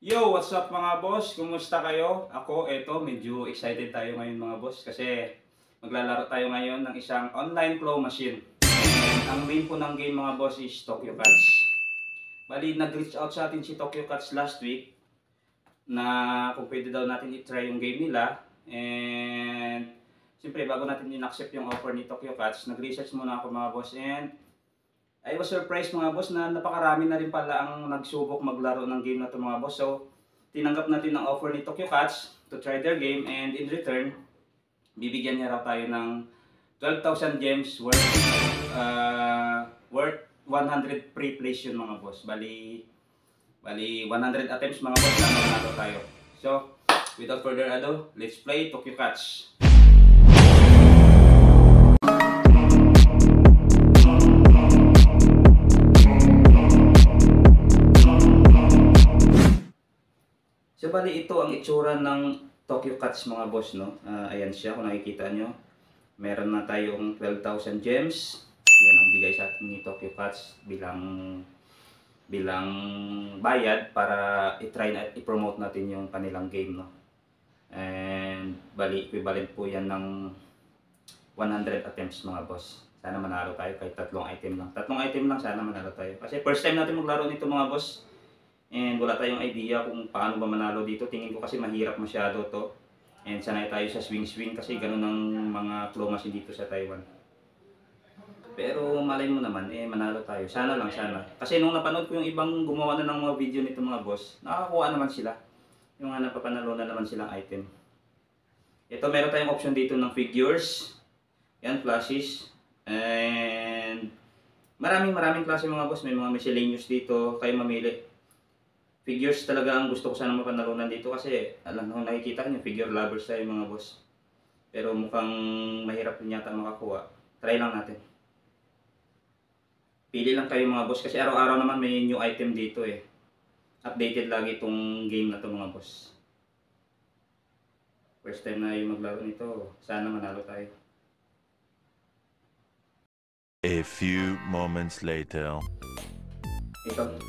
Yo, what's up mga boss? Kumusta kayo? Ako, medyo excited tayo ngayon mga boss kasi maglalaro tayo ngayon ng isang online claw machine. Ang main po ng game mga boss is Tokyo Cats. Bali, nag-reach out sa atin si Tokyo Cats last week na kung pwede daw natin i-try yung game nila. And siyempre, bago natin in-accept yung offer ni Tokyo Cats, nag-research muna ako mga boss and I was surprised mga boss na napakarami na rin pala ang nagsubok maglaro ng game na ito mga boss. So, tinanggap natin ang offer ni Tokyo Cats to try their game and in return, bibigyan niya raw tayo ng 12,000 gems worth 100 free plays yun mga boss. Bali 100 attempts mga boss na manalo tayo. So, without further ado, let's play Tokyo Cats. So, bali ito ang itsura ng Tokyo Cats mga boss, no? Ayan siya, kung nakikita nyo. Meron na tayong 12,000 gems. Yan ang bigay sa atin ni Tokyo Cats bilang bayad para i-try na i-promote natin yung kanilang game, no? And bali equivalent po yan ng 100 attempts mga boss. Sana manalo tayo kahit tatlong item lang. Tatlong item lang sana manalo tayo. Kasi first time natin maglaro nito mga boss. And wala tayong idea kung paano ba manalo dito. Tingin ko kasi mahirap masyado to. And sanay tayo sa swing-swing kasi ganun ang mga claw machine dito sa Taiwan. Pero malay mo naman, manalo tayo. Sana lang, sana. Kasi nung napanood ko yung ibang gumawa na ng mga video nito mga boss, nakakuha naman sila. Yung napapanalo na naman silang item. Ito, meron tayong option dito ng figures. Yan, plushies. And maraming klase mga boss. May mga miscellaneous dito. Kayo mamili. Figures talaga ang gusto ko sana mapanalunan dito kasi alam mo nakikita niyo figure lovers tayo mga boss. Pero mukhang mahirap din yata makakuha. Try lang natin. Pili lang kayo mga boss kasi araw-araw naman may new item dito eh. Updated lagi itong game na to mga boss. First time na yung maglaro nito. Sana manalo tayo. A few moments later. Ito.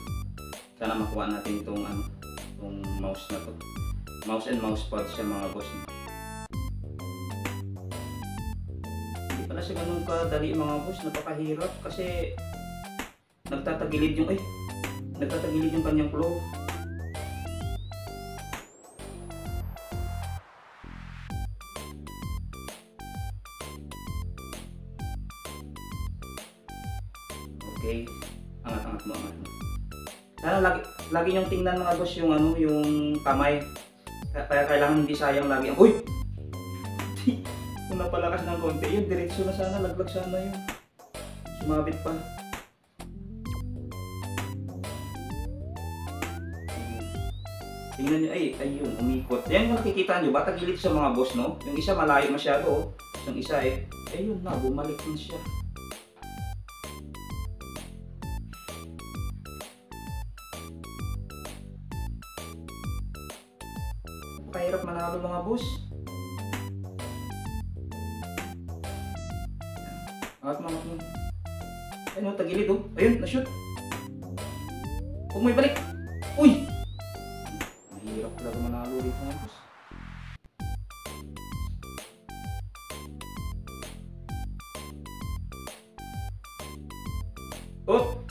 Sana makuha natin itong mouse na to. Mouse and mouse pad siya mga boss. Hindi pala siya ganun kadali mga boss. Napakahirap kasi nagtatagilid yung kanyang claw. Okay. Angat mo. Sana lagi niyong tingnan mga boss yung kamay. Kaya kailangan hindi sayang lagi. Uy! Kung napalakas ng konti, yun diretso na sana, laglag sana yun. Sumabit pa. Tingnan niyo, ayun, umikot. Yan yung nakikita niyo, bata gilid sa mga boss, no? Yung isa malayo masyado, oh. Yung isa ayun na, bumalik din siya. Kahirap manalo mga boss. Angat mo. Ayun, tagilid oh. Ayun, na-shoot. Huwag mo ibalik. Uy! Mahirap talaga manalo dito mga boss. Oh!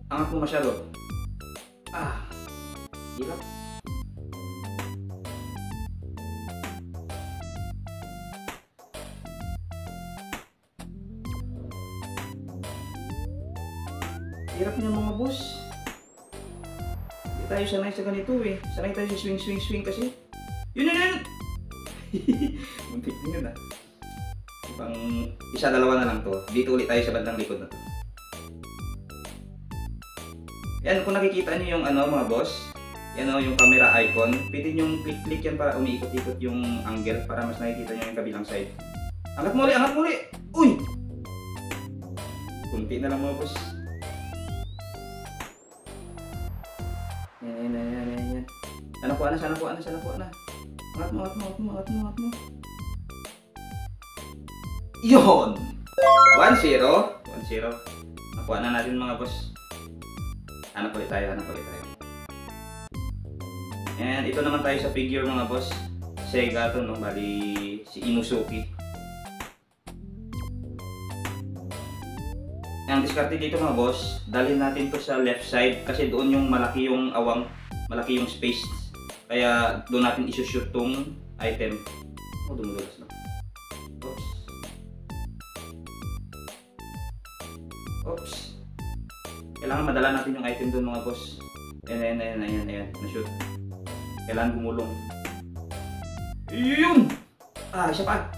Angat mo masyado. Hirap. Hirap niya mga boss. Hindi tayo sanay sa ganito eh. Sanay tayo sa swing kasi. Yun! Muntik din yun ah. Pang isa dalawa na lang to. Dito ulit tayo sa bandang likod na to. Yan, kung nakikita niyo yung mga boss. Yan o, yung camera icon. Pwede nyo click yan para umiikot-ikot yung angle para mas nakikita nyo yung kabilang side. Angat mo ulit! Uy! Kunti na lang mga boss. Yan. Sana kuha na. Angat mo. Yun! 1-0. Nakuha na natin mga boss. Hanap ulit tayo, hanap ulit tayo. And ito naman tayo sa figure mga boss. Sega to, no? Bali si Inosuke. Ang diskarte dito mga boss, dalhin natin to sa left side kasi doon yung malaki yung awang, malaki yung space. Kaya doon natin isushoot tong item. Oh, dumudulas na. Oops. Oops. Kailangan madala natin yung item doon mga boss. Ayan, na-shoot. Kailangan gumulong. Yun! Ah, isa pa!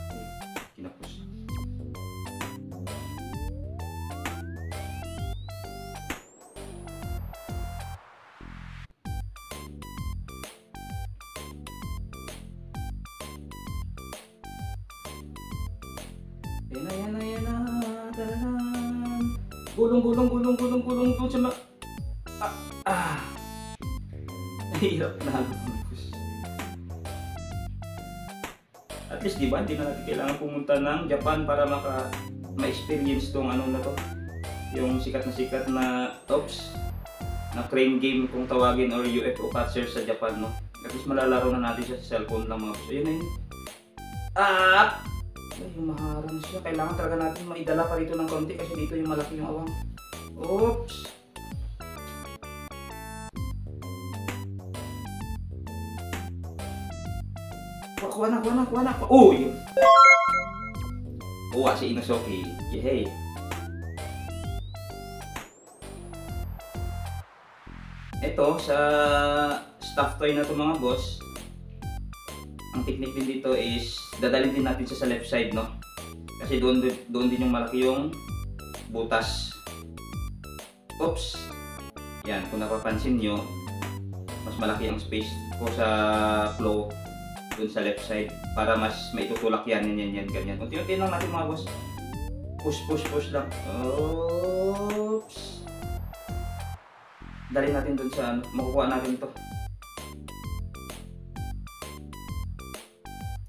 Kinapos. Ayan na. Tararan. Gulong doon sa Nahihirap na. At least diba, hindi na natin kailangan pumunta ng Japan para ma-experience tong ano na to. Yung sikat na na crane game kung tawagin or UFO catcher sa Japan, no? At least malalaro na natin siya sa cellphone lang mga boss. Ayun na yun. Ay, humaharang siya. Kailangan talaga natin maidala pa dito ng konti kasi dito yung malaki yung awang. Oops! Kuha na. Oh, yun. Kuha si Inosuke. Yehey. Ito, sa stuffed toy na to mga boss, ang technique din dito is dadalhin din natin siya sa left side, no? Kasi doon din yung malaki yung butas. Oops! Yan, kung napapansin nyo, mas malaki ang space ko sa flow doon sa left side para mas maitutulak yan, ganyan. Unti-unti lang natin mga boss. Push lang. Oops! Dali natin doon sa ano, makukuha natin ito.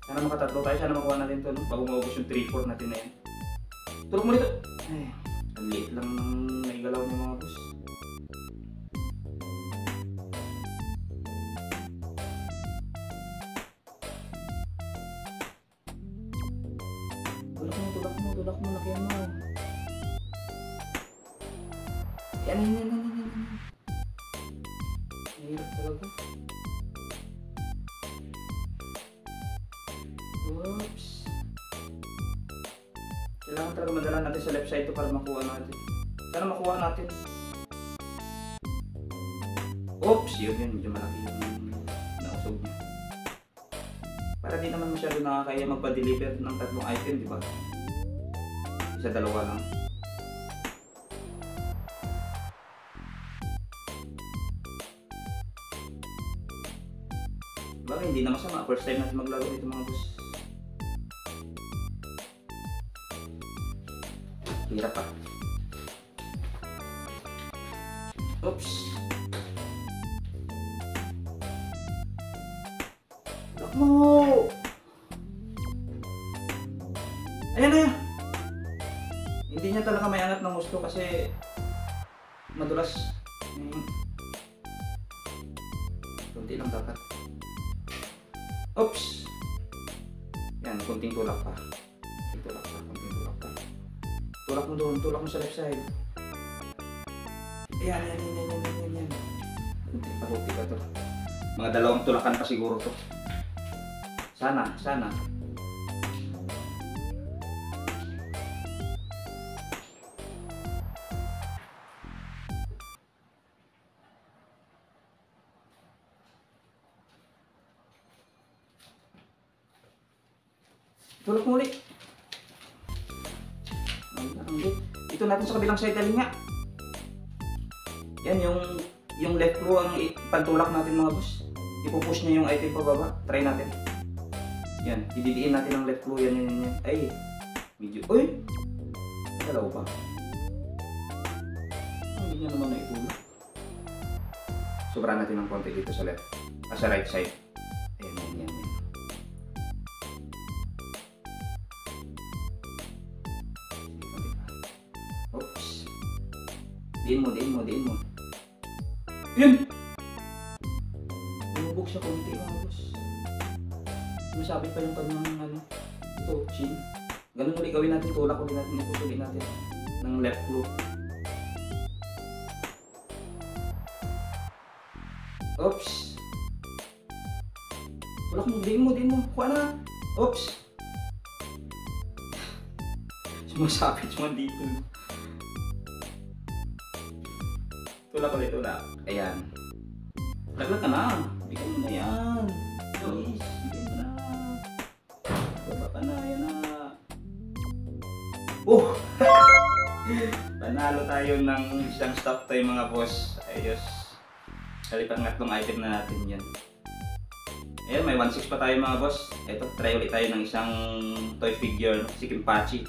Sana makatatlo tayo, sana makuha natin ito, no? Bago maubos yung 3-4 natin na yan. Tulog mo dito! Ay, ang liit lang ng naigalaw niya mga boss. Tulak mo, lakyan mo. Yan. Hirap talaga. Oops. Kailangan talaga madala natin sa left side to para makuha natin. Sana makuha natin. Oops! Yun. Medyo malaki yung nausog niya. Para di naman masyado nakakaya magpa-deliver ng 3 item, di ba? Isa 2 lang. Bagay, hindi na masama. First time natin maglaro dito mga boss. Hirap pa. Oops! Lock mo! Ayan! Hindi niya talaga may angat ng gusto kasi madulas. Kunti lang dapat. Oops! Yan, kunting tulak pa. Kunting tulak pa. Tulak mo doon, tulak mo sa left side. Yan. Kunting paruti ka to. Mga 2 tulakan pa siguro to. Sana. Tulak mo ulit. Ito natin sa kabilang side dali nga. Yan yung left claw ang pantulak natin mga boss. Ipupush niya yung item pababa. Try natin. Yan, ididiin natin ang left claw. Yan. Ay, medyo. Uy! Dalaw pa. Hindi niya naman naitulak. Sobrahan natin ng konti dito sa left. Sa right side. Yan. Oops. Diin mo. Yun! Lumubog siya konti mga boss. Masabit pa yung kanyang ano, ito, chin. Ganun ulit gawin natin, tulak ulit natin, ipusuli natin ng left loop. Oops! Tulak mo, din mo. Kuha na! Oops! Sumasapit yung dito. Tulak ulit, tulak. Ayan. Laglag ka na. Bigyan mo na yan. Please, bigyan mo na. Baba ka na, yan na. Oh! Panalo tayo ng isang stop tayo mga boss. Ayos. Kalipan ngatlong item na natin yan. Ayan, may 1.6 pa tayo mga boss. Ito, try ulit tayo ng isang toy figure, si Kimpachi.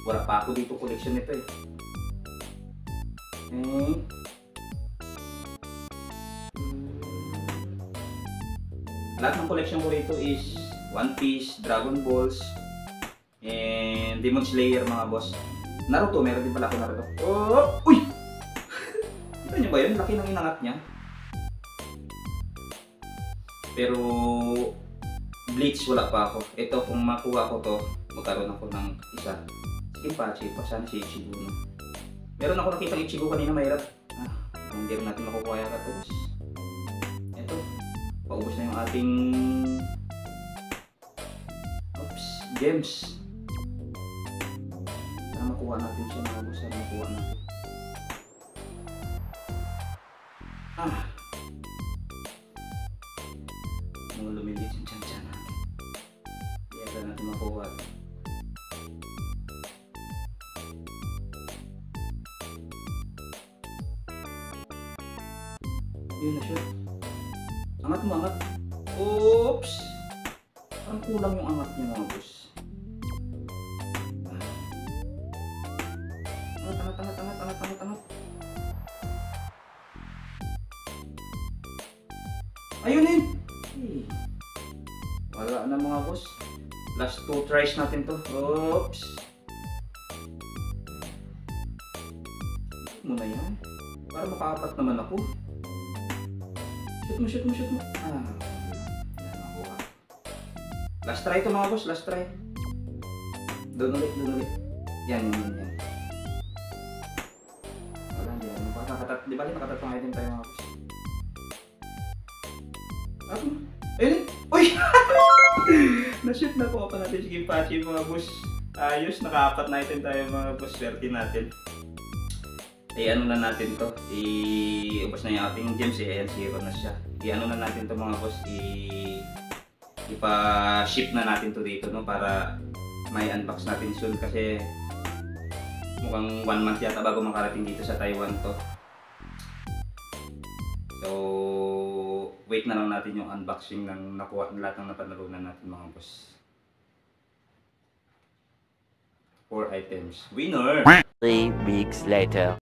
Wala pa ako dito collection nito eh. Lahat ng collection ko rito is One Piece, Dragon Balls, and Demon Slayer mga boss. Naruto, meron din pala ako Naruto. Oh! Uy! Kita nyo ba yun? Laki ng inangat niya. Pero Bleach wala pa ako. Ito kung makuha ko to, magkaroon ako ng isa. Kimpachi, pa sana si Ichigo. No? Meron ako nakita ng Ichigo kanina, mahirap. Hindi rin natin makukuha yata to. Ito, paubos na yung ating gems. Sana makuha natin siya mga boss. Sana makuha natin. Mga lumilit yung tiyan natin. Kaya natin makuha. Yun na siya. Angat mo, angat. Oops! Parang kulang yung angat niya mga boss. Angat. Ayun eh! Wala na mga boss. Last 2 tries natin to. Oops! Muna yan. Para makaapat naman ako. Shoot mo. Yan, makuha. Last try to mga boss, last try. Doon ulit. Yan. Wala, di ba nakatatlong item tayo mga boss? Ayun! Uy! Na-shoot na po pa natin si Kimpachi mga boss. Ayos, naka-4 na item tayo mga boss. Swerte natin. Ano na natin to, ubos na yung ating gems eh, ayan, 0 na siya. Ano na natin to mga boss, ipa-ship na natin to dito, no, para may unbox natin soon kasi mukhang 1 month yata bago makarating dito sa Taiwan to. So, wait na lang natin yung unboxing ng nakuha, lahat ng napanalunan natin mga boss. 4 items. Winner! 3 weeks later.